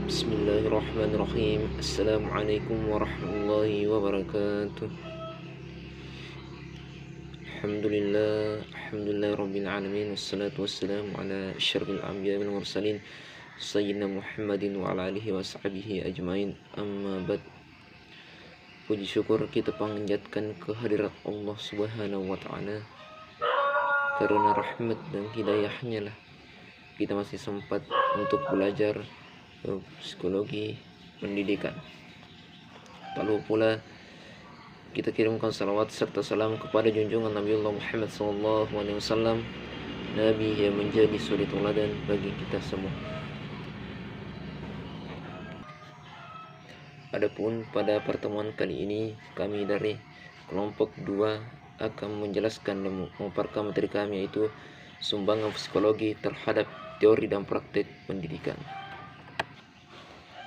Bismillahirrahmanirrahim. Assalamualaikum warahmatullahi wabarakatuh. Alhamdulillah rabbil alamin. Wassalatu wassalamu ala asyrafil anbiya wal mursalin sayyidina Muhammadin wa ala alihi wa sahbihi ajmain. Amma ba'd. Puji syukur kita panjatkan kehadirat Allah Subhanahu wa taala. Karena rahmat dan hidayahnya lah kita masih sempat untuk belajar psikologi pendidikan. Lalu pula kita kirimkan salawat serta salam kepada junjungan Nabi Allah Muhammad SAW, Nabi yang menjadi suri teladan bagi kita semua. Adapun pada pertemuan kali ini kami dari kelompok 2 akan menjelaskan dan memaparkan materi kami, yaitu sumbangan psikologi terhadap teori dan praktek pendidikan.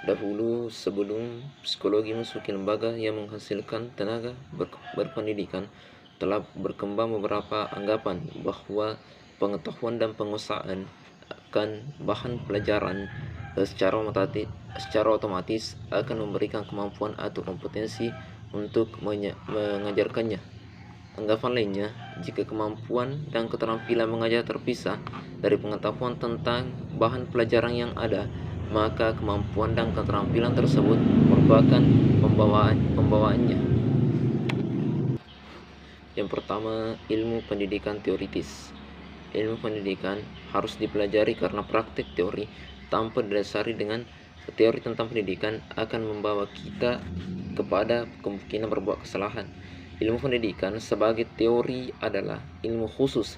Dahulu sebelum psikologi memasuki lembaga yang menghasilkan tenaga berpendidikan, telah berkembang beberapa anggapan bahwa pengetahuan dan penguasaan akan bahan pelajaran secara otomatis akan memberikan kemampuan atau kompetensi untuk mengajarkannya. Anggapan lainnya, jika kemampuan dan keterampilan mengajar terpisah dari pengetahuan tentang bahan pelajaran yang ada, maka kemampuan dan keterampilan tersebut merupakan pembawaannya. Yang pertama, ilmu pendidikan teoritis. Ilmu pendidikan harus dipelajari karena praktik teori tanpa didasari dengan teori tentang pendidikan akan membawa kita kepada kemungkinan berbuat kesalahan. Ilmu pendidikan sebagai teori adalah ilmu khusus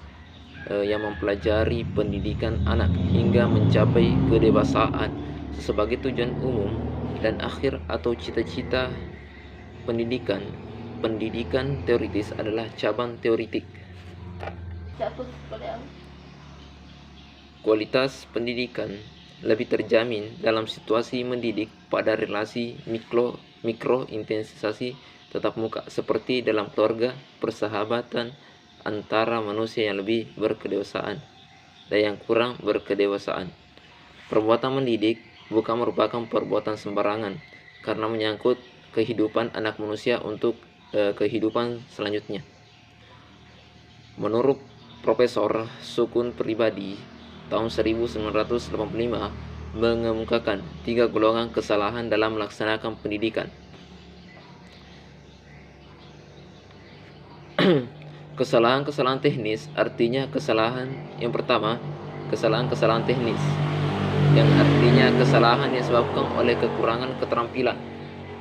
yang mempelajari pendidikan anak hingga mencapai kedewasaan sebagai tujuan umum dan akhir atau cita-cita pendidikan. Pendidikan teoritis adalah cabang teoritik. Kualitas pendidikan lebih terjamin dalam situasi mendidik pada relasi mikrointensiasi tetap muka seperti dalam keluarga, persahabatan antara manusia yang lebih berkedewasaan dan yang kurang berkedewasaan. Perbuatan mendidik bukan merupakan perbuatan sembarangan karena menyangkut kehidupan anak manusia untuk kehidupan selanjutnya. Menurut Profesor Sukun Pribadi tahun 1985 mengemukakan 3 golongan kesalahan dalam melaksanakan pendidikan. Kesalahan-kesalahan teknis, artinya kesalahan yang pertama, kesalahan-kesalahan teknis yang artinya kesalahan yang disebabkan oleh kekurangan keterampilan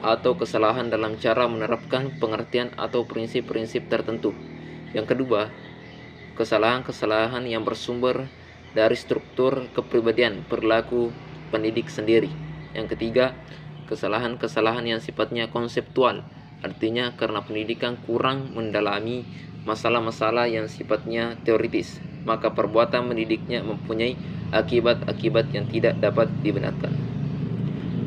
atau kesalahan dalam cara menerapkan pengertian atau prinsip-prinsip tertentu. Yang kedua, kesalahan-kesalahan yang bersumber dari struktur kepribadian perilaku pendidik sendiri. Yang ketiga, kesalahan-kesalahan yang sifatnya konseptual, artinya karena pendidikan kurang mendalami masalah-masalah yang sifatnya teoritis, maka perbuatan mendidiknya mempunyai akibat-akibat yang tidak dapat dibenarkan.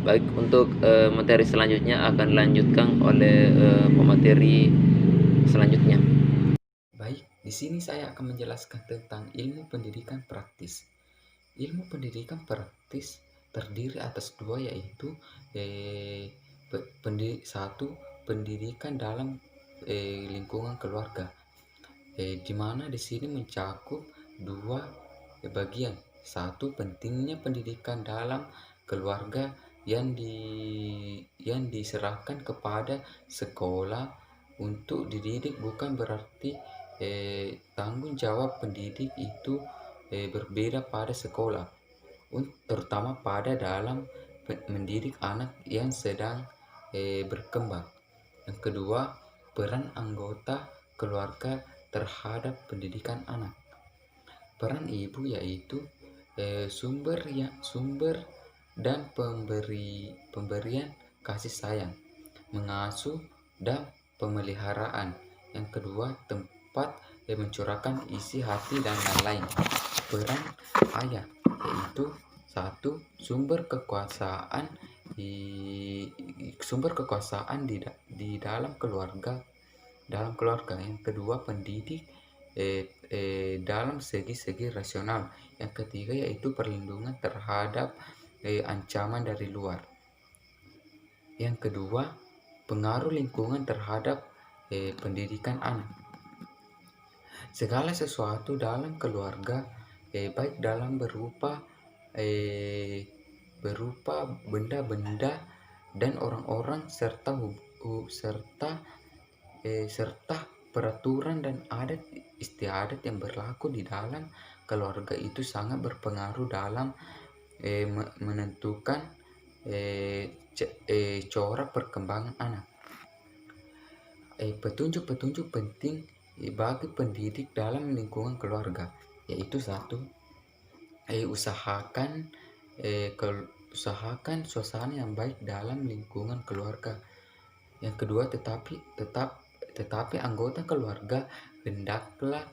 Baik, untuk materi selanjutnya akan dilanjutkan oleh pemateri selanjutnya. Baik, di sini saya akan menjelaskan tentang ilmu pendidikan praktis. Ilmu pendidikan praktis terdiri atas 2, yaitu satu, pendidikan dalam lingkungan keluarga, di mana di sini mencakup 2 bagian. Satu, pentingnya pendidikan dalam keluarga yang diserahkan kepada sekolah untuk dididik, bukan berarti tanggung jawab pendidik itu berbeda pada sekolah, terutama pada dalam mendidik anak yang sedang berkembang. Yang kedua, peran anggota keluarga terhadap pendidikan anak. Peran ibu yaitu sumber dan pemberian kasih sayang, mengasuh dan pemeliharaan. Yang kedua, tempat mencurahkan isi hati dan lain-lain. Peran ayah yaitu satu, sumber kekuasaan di dalam keluarga. Yang kedua, pendidik dalam segi-segi rasional. Yang ketiga yaitu perlindungan terhadap ancaman dari luar. Yang kedua, pengaruh lingkungan terhadap pendidikan anak. Segala sesuatu dalam keluarga, baik dalam berupa benda-benda dan orang-orang serta peraturan dan adat istiadat yang berlaku di dalam keluarga itu sangat berpengaruh dalam menentukan corak perkembangan anak. Petunjuk-petunjuk penting bagi pendidik dalam lingkungan keluarga, yaitu satu, usahakan suasana yang baik dalam lingkungan keluarga. Yang kedua, tetapi anggota keluarga hendaklah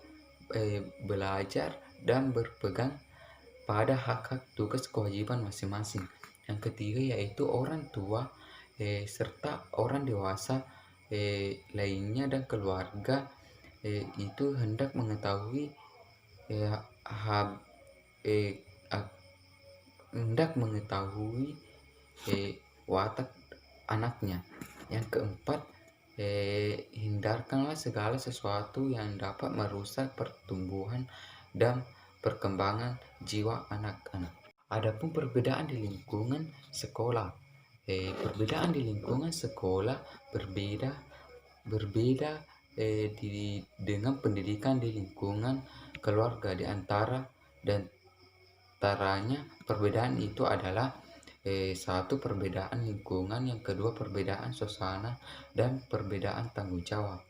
belajar dan berpegang pada hak-hak tugas kewajiban masing-masing. Yang ketiga, yaitu orang tua serta orang dewasa lainnya dan keluarga itu hendak mengetahui watak anaknya. Yang keempat, hindarkanlah segala sesuatu yang dapat merusak pertumbuhan dan perkembangan jiwa anak-anak. Adapun perbedaan di lingkungan sekolah, perbedaan di lingkungan sekolah berbeda dengan pendidikan di lingkungan keluarga. Di antaranya perbedaan itu adalah satu, perbedaan lingkungan, yang kedua perbedaan suasana, dan perbedaan tanggung jawab.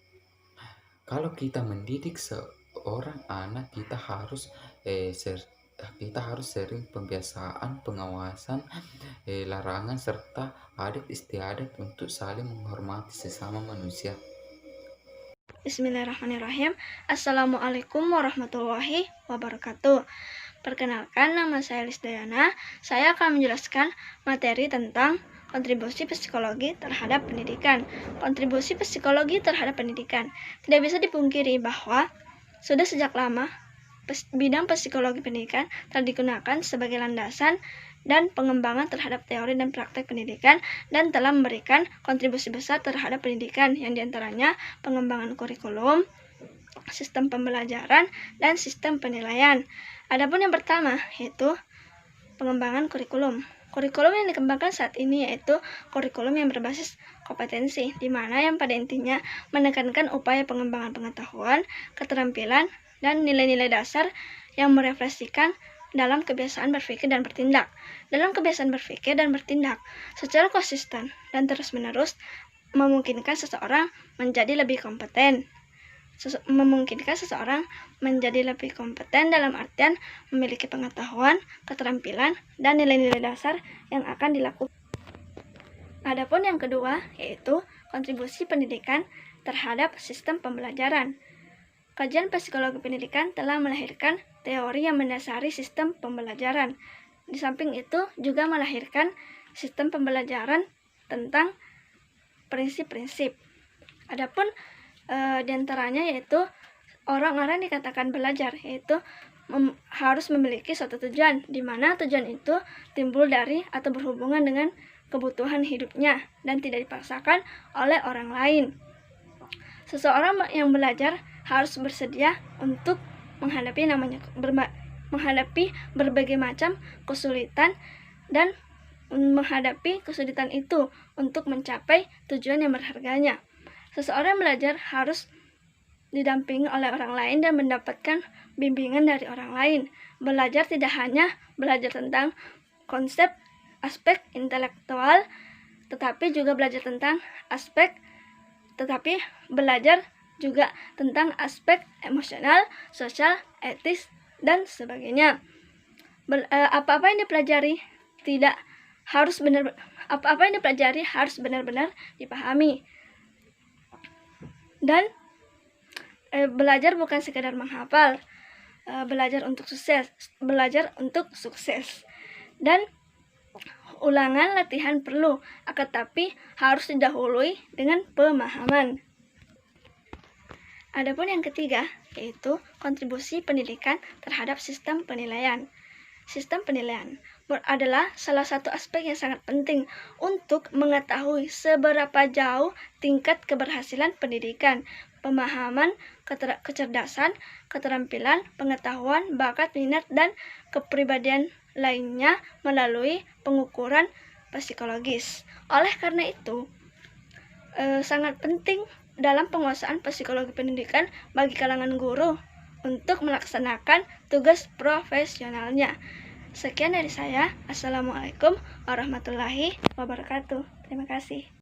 Kalau kita mendidik seorang anak, kita harus sering pembiasaan, pengawasan, larangan serta adat istiadat untuk saling menghormati sesama manusia. Bismillahirrahmanirrahim. Assalamualaikum warahmatullahi wabarakatuh. Perkenalkan, nama saya Lisdayana. Saya akan menjelaskan materi tentang kontribusi psikologi terhadap pendidikan. Kontribusi psikologi terhadap pendidikan. Tidak bisa dipungkiri bahwa sudah sejak lama bidang psikologi pendidikan telah digunakan sebagai landasan dan pengembangan terhadap teori dan praktek pendidikan, dan telah memberikan kontribusi besar terhadap pendidikan, yang diantaranya pengembangan kurikulum, sistem pembelajaran, dan sistem penilaian. Adapun yang pertama yaitu pengembangan kurikulum. Kurikulum yang dikembangkan saat ini yaitu kurikulum yang berbasis kompetensi, di mana yang pada intinya menekankan upaya pengembangan pengetahuan, keterampilan, dan nilai-nilai dasar yang merefleksikan dalam kebiasaan berpikir dan bertindak. Dalam kebiasaan berpikir dan bertindak secara konsisten dan terus-menerus memungkinkan seseorang menjadi lebih kompeten. Dalam artian memiliki pengetahuan, keterampilan, dan nilai-nilai dasar yang akan dilakukan. Adapun yang kedua yaitu kontribusi pendidikan terhadap sistem pembelajaran. Kajian psikologi pendidikan telah melahirkan teori yang mendasari sistem pembelajaran. Di samping itu juga melahirkan sistem pembelajaran tentang prinsip-prinsip. Adapun diantaranya yaitu orang-orang dikatakan belajar, yaitu harus memiliki suatu tujuan, di mana tujuan itu timbul dari atau berhubungan dengan kebutuhan hidupnya dan tidak dipaksakan oleh orang lain. Seseorang yang belajar harus bersedia untuk menghadapi berbagai macam kesulitan, dan menghadapi kesulitan itu untuk mencapai tujuan yang berharganya. Seseorang belajar harus didampingi oleh orang lain dan mendapatkan bimbingan dari orang lain. Belajar tidak hanya belajar tentang aspek intelektual, tetapi belajar juga tentang aspek emosional, sosial, etis, dan sebagainya. Apa-apa yang dipelajari harus benar-benar dipahami. Dan belajar bukan sekadar menghafal, belajar untuk sukses. Dan ulangan latihan perlu, akan tapi harus didahului dengan pemahaman. Adapun yang ketiga yaitu kontribusi pendidikan terhadap sistem penilaian. Sistem penilaian. adalah salah satu aspek yang sangat penting untuk mengetahui seberapa jauh tingkat keberhasilan pendidikan, pemahaman, kecerdasan, keterampilan, pengetahuan, bakat, minat, dan kepribadian lainnya melalui pengukuran psikologis. Oleh karena itu, sangat penting dalam penguasaan psikologi pendidikan bagi kalangan guru untuk melaksanakan tugas profesionalnya. Sekian dari saya. Assalamualaikum warahmatullahi wabarakatuh. Terima kasih.